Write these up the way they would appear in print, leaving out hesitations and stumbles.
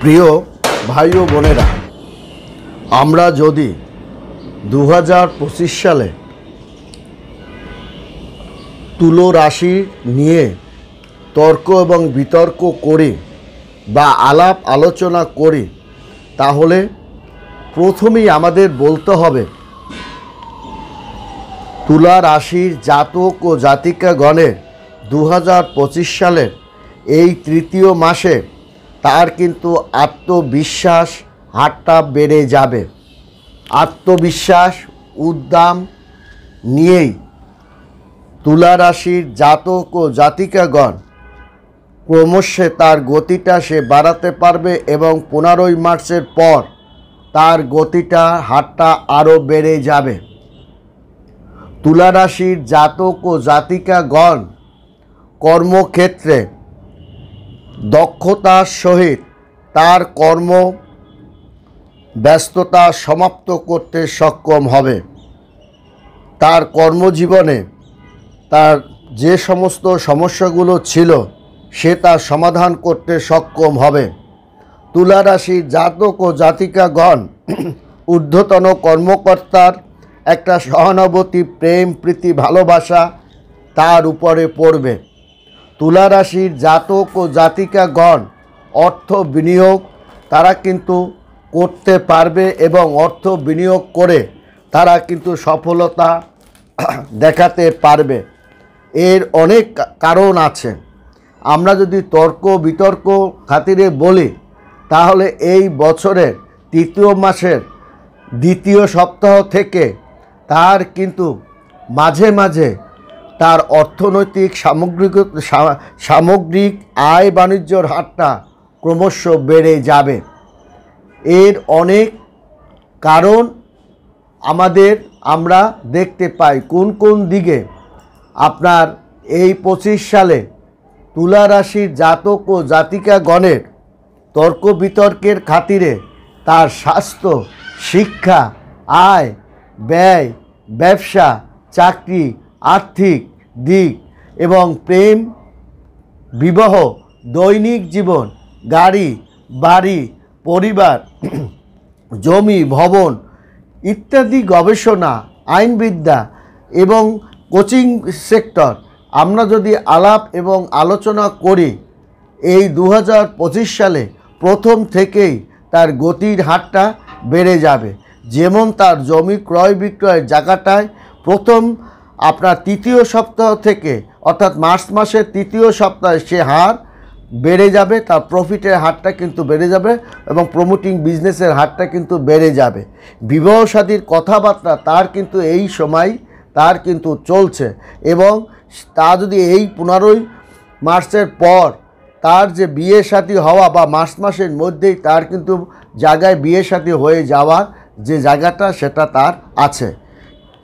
প্রিয় ভাই ও বোনেরা, আমরা যদি 2025 সালে তুলা রাশি নিয়ে তর্ক এবং বিতর্ক করি বা আলাপ আলোচনা করি, তাহলে প্রথমেই আমাদের বলতে হবে তুলা রাশির জাতক ও জাতিকাগণের 2025 সালের এই তৃতীয় মাসে তার কিন্তু আত্মবিশ্বাস হারটা বেড়ে যাবে। আত্মবিশ্বাস উদ্দাম নিয়েই তুলা রাশির জাতক ও জাতিকাগণ ক্রমশ তার গতিটা সে বাড়াতে পারবে এবং 15ই মার্চের পর তার গতিটা হারটা আরও বেড়ে যাবে। তুলা রাশির জাতক ও জাতিকাগণ কর্মক্ষেত্রে দক্ষতার সহিত তার কর্ম ব্যস্ততা সমাপ্ত করতে সক্ষম হবে। তার কর্মজীবনে তার যে সমস্ত সমস্যাগুলো ছিল সে তার সমাধান করতে সক্ষম হবে। তুলা রাশির জাতক ও জাতিকাগণ ঊর্ধ্বতন কর্মকর্তার একটা সহানুভূতি, প্রেম, প্রীতি, ভালোবাসা তার উপরে পড়বে। তুলা রাশির জাতক ও জাতিকাগণ অর্থ বিনিয়োগ তারা কিন্তু করতে পারবে এবং অর্থ বিনিয়োগ করে তারা কিন্তু সফলতা দেখাতে পারবে। এর অনেক কারণ আছে। আমরা যদি তর্ক বিতর্ক খাতিরে বলি, তাহলে এই বছরের তৃতীয় মাসের দ্বিতীয় সপ্তাহ থেকে তার কিন্তু মাঝে মাঝে তার অর্থনৈতিক সামগ্রিক আয় বাণিজ্যর হারটা ক্রমশ বেড়ে যাবে। এর অনেক কারণ আমরা দেখতে পাই। কোন কোন দিকে আপনার এই 25 সালে তুলা রাশির জাতক ও জাতিকাগণের তর্ক বিতর্কের খাতিরে তার স্বাস্থ্য, শিক্ষা, আয়, ব্যয়, ব্যবসা, চাকরি, আর্থিক দিক এবং প্রেম, বিবাহ, দৈনিক জীবন, গাড়ি, বাড়ি, পরিবার, জমি, ভবন ইত্যাদি গবেষণা, আইনবিদ্যা এবং কোচিং সেক্টর আমরা যদি আলাপ এবং আলোচনা করি, এই 2025 সালে প্রথম থেকেই তার গতির হারটা বেড়ে যাবে। যেমন তার জমি ক্রয় বিক্রয়ের জায়গাটায় প্রথম আপনার তৃতীয় সপ্তাহ থেকে অর্থাৎ মার্চ মাসের তৃতীয় সপ্তাহে সে হার বেড়ে যাবে, তার প্রফিটের হারটা কিন্তু বেড়ে যাবে এবং প্রমোটিং বিজনেসের হারটা কিন্তু বেড়ে যাবে। বিবাহ শাদীর কথাবার্তা তার কিন্তু এই সময় তার কিন্তু চলছে এবং তা যদি এই 15ই মার্চের পর তার যে বিয়ে শাদী হওয়া বা মার্চ মাসের মধ্যেই তার কিন্তু জায়গায় বিয়ে শাদী হয়ে যাওয়ার যে জায়গাটা সেটা তার আছে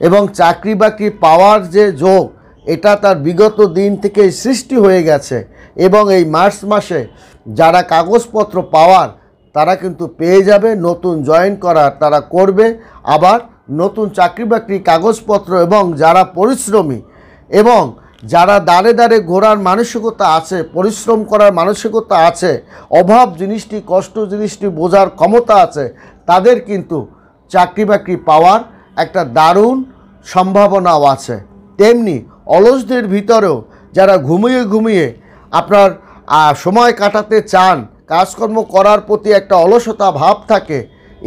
এবং চাকরি বাকরি পাওয়ার যে যোগ এটা তার বিগত দিন থেকে সৃষ্টি হয়ে গেছে এবং এই মার্চ মাসে যারা কাগজপত্র পাওয়ার তারা কিন্তু পেয়ে যাবে, নতুন জয়েন করার তারা করবে, আবার নতুন চাকরি বাকরি কাগজপত্র এবং যারা পরিশ্রমী এবং যারা দাঁড়ে দাঁড়ে ঘোরার মানসিকতা আছে, পরিশ্রম করার মানসিকতা আছে, অভাব জিনিসটি, কষ্ট জিনিসটি বোঝার ক্ষমতা আছে, তাদের কিন্তু চাকরি বাকরি পাওয়ার একটা দারুণ সম্ভাবনাও আছে। তেমনি অলসদের ভিতরেও যারা ঘুমিয়ে ঘুমিয়ে আপনার সময় কাটাতে চান, কাজকর্ম করার প্রতি একটা অলসতা ভাব থাকে,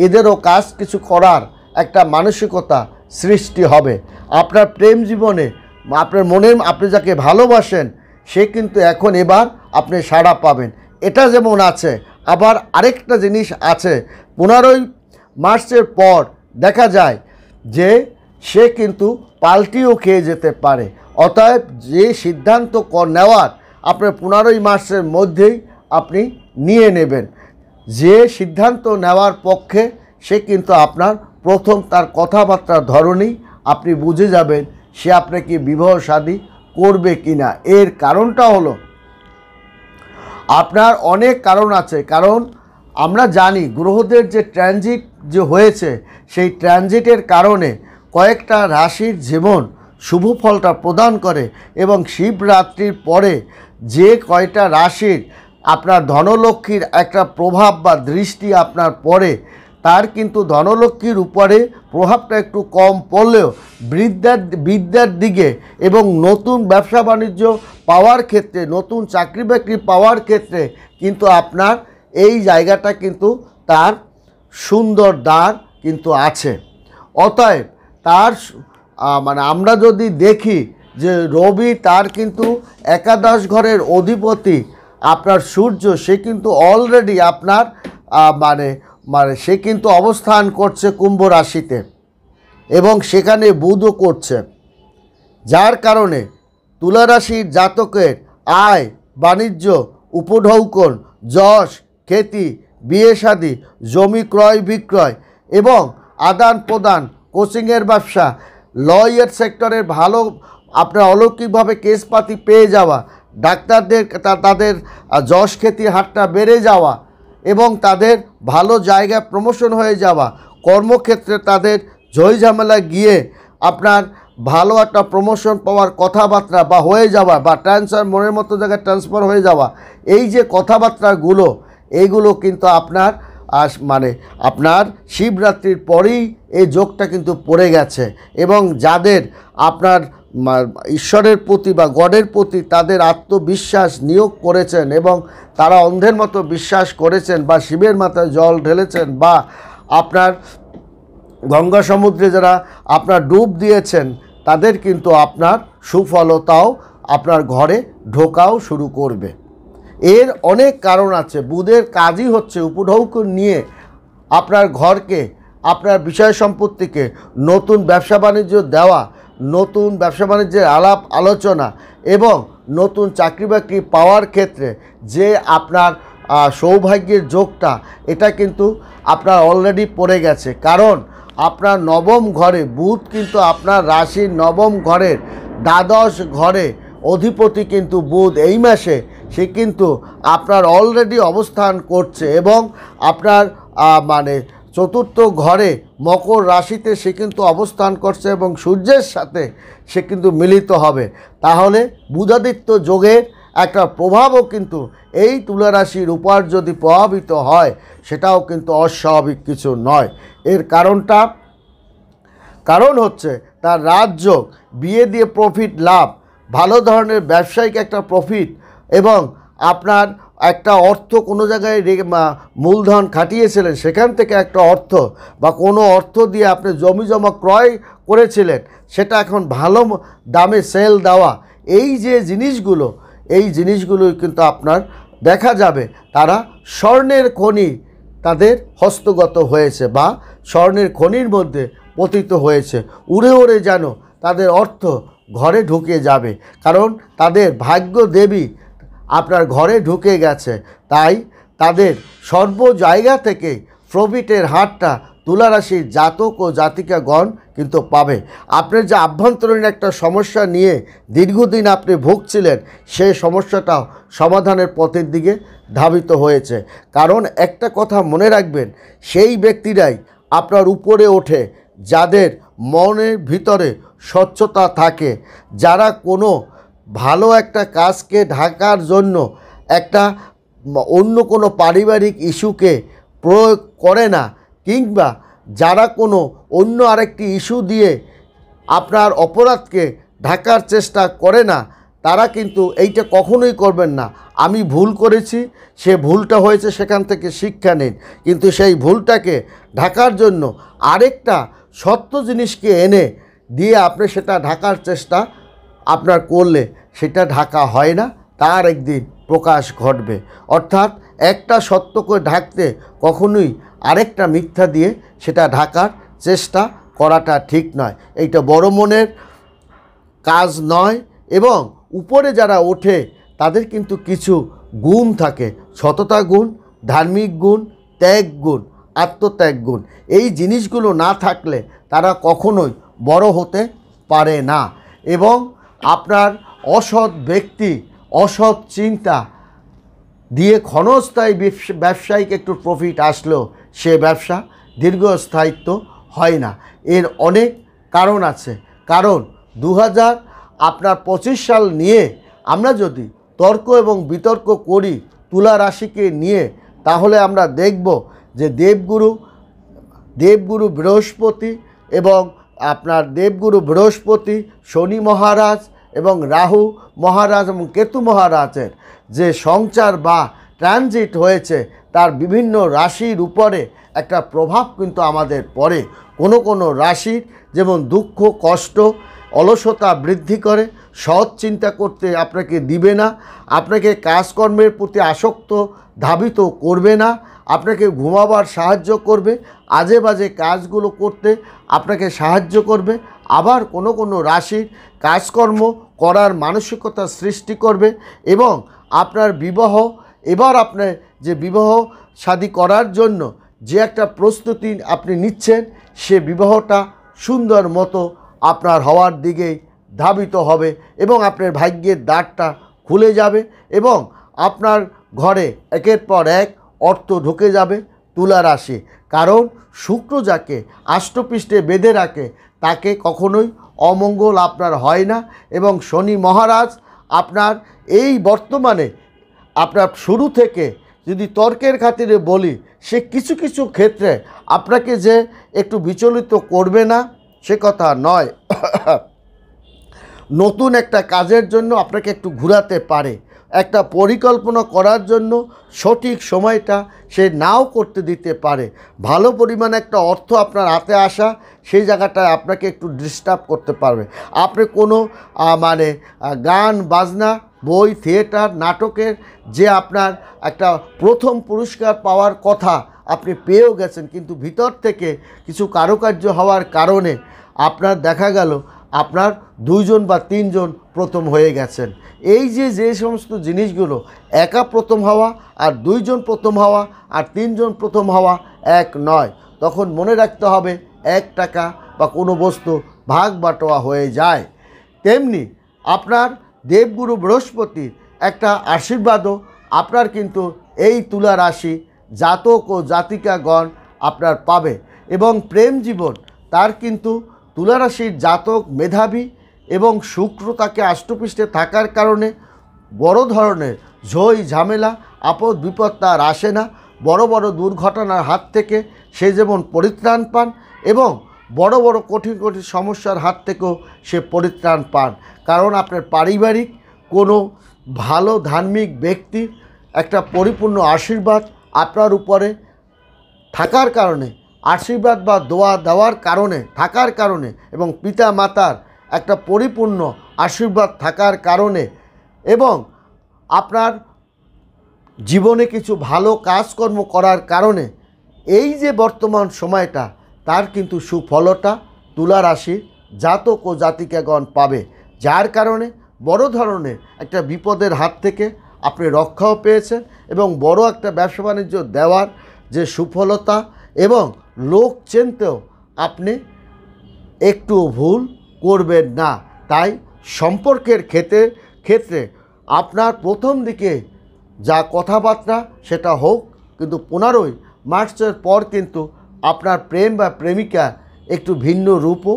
এদেরও কাজ কিছু করার একটা মানসিকতা সৃষ্টি হবে। আপনার প্রেম জীবনে আপনার মনে আপনি যাকে ভালোবাসেন সে কিন্তু এবার আপনি সাড়া পাবেন, এটা যেমন আছে। আবার আরেকটা জিনিস আছে, 15ই মার্চের পর দেখা যায় যে সে কিন্তু পাল্টিও খেয়ে যেতে পারে। অতএব যে সিদ্ধান্ত নেওয়ার আপনার 15ই মার্চের মধ্যেই আপনি নিয়ে নেবেন। যে সিদ্ধান্ত নেওয়ার পক্ষে সে কিন্তু আপনার প্রথম তার কথাবার্তার ধরনেই আপনি বুঝে যাবেন সে আপনাকে বিবাহ শাদী করবে কিনা। এর কারণটা হলো আপনার অনেক কারণ আছে। কারণ আমরা জানি গ্রহদের যে ট্রানজিট যে হয়েছে সেই ট্রানজিটের কারণে কয়েকটা রাশির জীবন শুভ ফলটা প্রদান করে এবং শিবরাত্রির পরে যে কয়টা রাশির আপনার ধনলক্ষ্মীর একটা প্রভাব বা দৃষ্টি আপনার পড়ে, তার কিন্তু ধনলক্ষ্মীর উপরে প্রভাবটা একটু কম পড়লেও বিদ্যার দিকে এবং নতুন ব্যবসা বাণিজ্য পাওয়ার ক্ষেত্রে, নতুন চাকরি বাকরি পাওয়ার ক্ষেত্রে কিন্তু আপনার এই জায়গাটা কিন্তু তার সুন্দর দ্বার কিন্তু আছে। অতএব তার মানে আমরা যদি দেখি যে রবি তার কিন্তু একাদশ ঘরের অধিপতি আপনার সূর্য, সে কিন্তু অলরেডি আপনার মানে সে কিন্তু অবস্থান করছে কুম্ভ রাশিতে এবং সেখানে বুধও করছে, যার কারণে তুলা রাশির জাতকের আয়, বাণিজ্য, উপঢৌকন, যশ, খ্যাতি, বিয়ে শাদী, জমি ক্রয় বিক্রয় এবং আদান প্রদান, কোচিংয়ের ব্যবসা, লয়ের সেক্টরের ভালো আপনার অলৌকিকভাবে কেসপাতি পেয়ে যাওয়া, ডাক্তারদের তাদের যশ খ্যাতির হারটা বেড়ে যাওয়া এবং তাদের ভালো জায়গায় প্রমোশন হয়ে যাওয়া, কর্মক্ষেত্রে তাদের ঝই ঝামেলা গিয়ে আপনার ভালো একটা প্রমোশন পাওয়ার কথাবার্তা বা হয়ে যাওয়া বা ট্রান্সফার মনের মতো জায়গায় ট্রান্সফার হয়ে যাওয়া, এই যে কথাবার্তাগুলো এইগুলো কিন্তু আপনার মানে আপনার শিবরাত্রির পরেই এই যোগটা কিন্তু পড়ে গেছে। এবং যাদের আপনার ঈশ্বরের প্রতি বা গডের প্রতি তাদের আত্মবিশ্বাস নিয়োগ করেছেন এবং তারা অন্ধের মতো বিশ্বাস করেছেন বা শিবের মাথায় জল ঢেলেছেন বা আপনার গঙ্গা সমুদ্রে যারা আপনার ডুব দিয়েছেন, তাদের কিন্তু আপনার সুফলতাও আপনার ঘরে ঢোকাও শুরু করবে। এর অনেক কারণ আছে। বুধের কাজই হচ্ছে উপঢৌকন নিয়ে আপনার ঘরকে, আপনার বিষয় সম্পত্তিকে নতুন ব্যবসা বাণিজ্য দেওয়া, নতুন ব্যবসা বাণিজ্যের আলাপ আলোচনা এবং নতুন চাকরি বাকরি পাওয়ার ক্ষেত্রে যে আপনার সৌভাগ্যের যোগটা, এটা কিন্তু আপনার অলরেডি পড়ে গেছে। কারণ আপনার নবম ঘরে বুধ কিন্তু আপনার রাশির নবম ঘরের দ্বাদশ ঘরে অধিপতি কিন্তু বুধ এই মাসে সে কিন্তু আপনার অলরেডি অবস্থান করছে এবং আপনার মানে চতুর্থ ঘরে মকর রাশিতে সে কিন্তু অবস্থান করছে এবং সূর্যের সাথে সে কিন্তু মিলিত হবে। তাহলে বুধাদিত্য যোগের একটা প্রভাবও কিন্তু এই তুলা রাশির উপর যদি প্রভাবিত হয়, সেটাও কিন্তু অস্বাভাবিক কিছু নয়। এর কারণ হচ্ছে তার রাজযোগ, বিয়ে দিয়ে প্রফিট লাভ, ভালো ধরনের ব্যবসায়িক একটা প্রফিট এবং আপনার একটা অর্থ কোনো জায়গায় মূলধন খাটিয়েছিলেন, সেখান থেকে একটা অর্থ বা কোনো অর্থ দিয়ে আপনি জমি জমা ক্রয় করেছিলেন, সেটা এখন ভালো দামে সেল দেওয়া, এই যে জিনিসগুলো, এই জিনিসগুলোই কিন্তু আপনার দেখা যাবে তারা স্বর্ণের খনি তাদের হস্তগত হয়েছে বা স্বর্ণের খনির মধ্যে পতিত হয়েছে। উড়ে উড়ে যেন তাদের অর্থ ঘরে ঢুকে যাবে, কারণ তাদের ভাগ্য দেবী আপনার ঘরে ঢুকে গেছে। তাই তাদের সর্ব জায়গা থেকে প্রফিটের হারটা তুলা রাশির জাতক ও জাতিকাগণ কিন্তু পাবে। আপনার যে আভ্যন্তরীণ একটা সমস্যা নিয়ে দীর্ঘদিন আপনি ভুগছিলেন, সেই সমস্যাটাও সমাধানের পথের দিকে ধাবিত হয়েছে। কারণ একটা কথা মনে রাখবেন, সেই ব্যক্তিরাই আপনার উপরে ওঠে যাদের মনের ভিতরে স্বচ্ছতা থাকে, যারা কোনো ভালো একটা কাজকে ঢাকার জন্য একটা অন্য কোনো পারিবারিক ইস্যুকে প্রয়োগ করে না, কিংবা যারা কোনো অন্য আরেকটি ইস্যু দিয়ে আপনার অপরাধকে ঢাকার চেষ্টা করে না, তারা কিন্তু এইটা কখনোই করবেন না। আমি ভুল করেছি, সে ভুলটা হয়েছে, সেখান থেকে শিক্ষা নিন, কিন্তু সেই ভুলটাকে ঢাকার জন্য আরেকটা সত্য জিনিসকে এনে দিয়ে আপনি সেটা ঢাকার চেষ্টা আপনার করলে সেটা ঢাকা হয় না, তার একদিন প্রকাশ ঘটবে। অর্থাৎ একটা সত্যকে ঢাকতে কখনোই আরেকটা মিথ্যা দিয়ে সেটা ঢাকার চেষ্টা করাটা ঠিক নয়। এইটা বড় মনের কাজ নয়। এবং উপরে যারা ওঠে তাদের কিন্তু কিছু গুণ থাকে, সততা গুণ, ধার্মিক গুণ, ত্যাগ গুণ, আত্মত্যাগ গুণ। এই জিনিসগুলো না থাকলে তারা কখনোই বড় হতে পারে না। এবং আপনার অসৎ ব্যক্তি, অসৎ চিন্তা দিয়ে ক্ষণস্থায়ী ব্যবসায়িক একটু প্রফিট আসলেও সে ব্যবসা দীর্ঘস্থায়িত্ব হয় না। এর অনেক কারণ আছে। কারণ 2025 সাল নিয়ে আমরা যদি তর্ক এবং বিতর্ক করি, তুলা রাশিকে নিয়ে, তাহলে আমরা দেখব যে দেবগুরু বৃহস্পতি এবং আপনার দেবগুরু বৃহস্পতি, শনি মহারাজ এবং রাহু মহারাজ এবং কেতু মহারাজের যে সঞ্চার বা ট্রানজিট হয়েছে, তার বিভিন্ন রাশির উপরে একটা প্রভাব কিন্তু আমাদের পড়ে। কোনো রাশির যেমন দুঃখ, কষ্ট, অলসতা বৃদ্ধি করে, সৎ চিন্তা করতে আপনাকে দিবে না, আপনাকে কাজকর্মের প্রতি আসক্ত ধাবিত করবে না, আপনাকে ঘুমাবার সাহায্য করবে, আজে বাজে কাজগুলো করতে আপনাকে সাহায্য করবে। আবার কোনো রাশির কাজকর্ম করার মানসিকতা সৃষ্টি করবে এবং আপনার বিবাহ, এবার আপনার যে বিবাহ শাদী করার জন্য যে একটা প্রস্তুতি আপনি নিচ্ছেন, সে বিবাহটা সুন্দর মতো আপনার হওয়ার দিকেই ধাবিত হবে এবং আপনার ভাগ্যের দ্বারটা খুলে যাবে এবং আপনার ঘরে একের পর এক অর্থ ঢুকে যাবে। তুলা রাশি, কারণ শুক্র যাকে আষ্টপৃষ্ঠে বেঁধে রাখে তাকে কখনোই অমঙ্গল আপনার হয় না। এবং শনি মহারাজ আপনার এই বর্তমানে আপনার শুরু থেকে যদি তর্কের খাতিরে বলি, সে কিছু ক্ষেত্রে আপনাকে যে একটু বিচলিত করবে না সে কথা নয়, নতুন একটা কাজের জন্য আপনাকে একটু ঘোরাতে পারে, একটা পরিকল্পনা করার জন্য সঠিক সময়টা সে নাও করতে দিতে পারে। ভালো পরিমাণে একটা অর্থ আপনার হাতে আসা, সেই জায়গাটায় আপনাকে একটু ডিস্টার্ব করতে পারবে। আপনি কোনো গান বাজনা, বই, থিয়েটার, নাটকের যে আপনার একটা প্রথম পুরস্কার পাওয়ার কথা আপনি পেয়েও গেছেন, কিন্তু ভিতর থেকে কিছু কারুকার্য হওয়ার কারণে আপনার দেখা গেল আপনার 2 জন বা 3 জন প্রথম হয়ে গেছেন। এই যে সমস্ত জিনিসগুলো, একা প্রথম হওয়া আর 2 জন প্রথম হওয়া আর 3 জন প্রথম হওয়া এক নয়। তখন মনে রাখতে হবে 1 টাকা বা কোনো বস্তু ভাগ বাটোয়া হয়ে যায়। তেমনি আপনার দেবগুরু বৃহস্পতির একটা আশীর্বাদও আপনার কিন্তু এই তুলা রাশি জাতক ও জাতিকাগণ আপনার পাবে। এবং প্রেম জীবন, তার কিন্তু তুলা রাশির জাতক মেধাবী এবং শুক্র তাকে আষ্টপৃষ্ঠে থাকার কারণে বড় ধরনের ঝই ঝামেলা, আপদ বিপদ তার আসে না। বড় দুর্ঘটনার হাত থেকে সে যেমন পরিত্রাণ পান এবং বড় কঠিন সমস্যার হাত থেকেও সে পরিত্রাণ পান। কারণ আপনার পারিবারিক কোনো ভালো ধার্মিক ব্যক্তির একটা পরিপূর্ণ আশীর্বাদ আপনার উপরে থাকার কারণে, আশীর্বাদ বা দোয়া দেওয়ার কারণে, থাকার কারণে এবং পিতা মাতার একটা পরিপূর্ণ আশীর্বাদ থাকার কারণে এবং আপনার জীবনে কিছু ভালো কাজকর্ম করার কারণে এই যে বর্তমান সময়টা, তার কিন্তু সুফলতা তুলা রাশির জাতক ও জাতিকাগণ পাবে। যার কারণে বড় ধরনের একটা বিপদের হাত থেকে আপনি রক্ষাও পেয়েছেন এবং বড় একটা ব্যবসা বাণিজ্য দেওয়ার যে সুফলতা এবং লোক চিনতেও আপনি একটু ভুল করবেন না। তাই সম্পর্কের ক্ষেত্রে আপনার প্রথম দিকে যা কথাবার্তা সেটা হোক, কিন্তু 15ই মার্চের পর কিন্তু আপনার প্রেম বা প্রেমিকা একটু ভিন্ন রূপও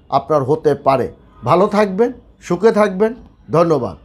আপনার হতে পারে। ভালো থাকবেন, সুখে থাকবেন, ধন্যবাদ।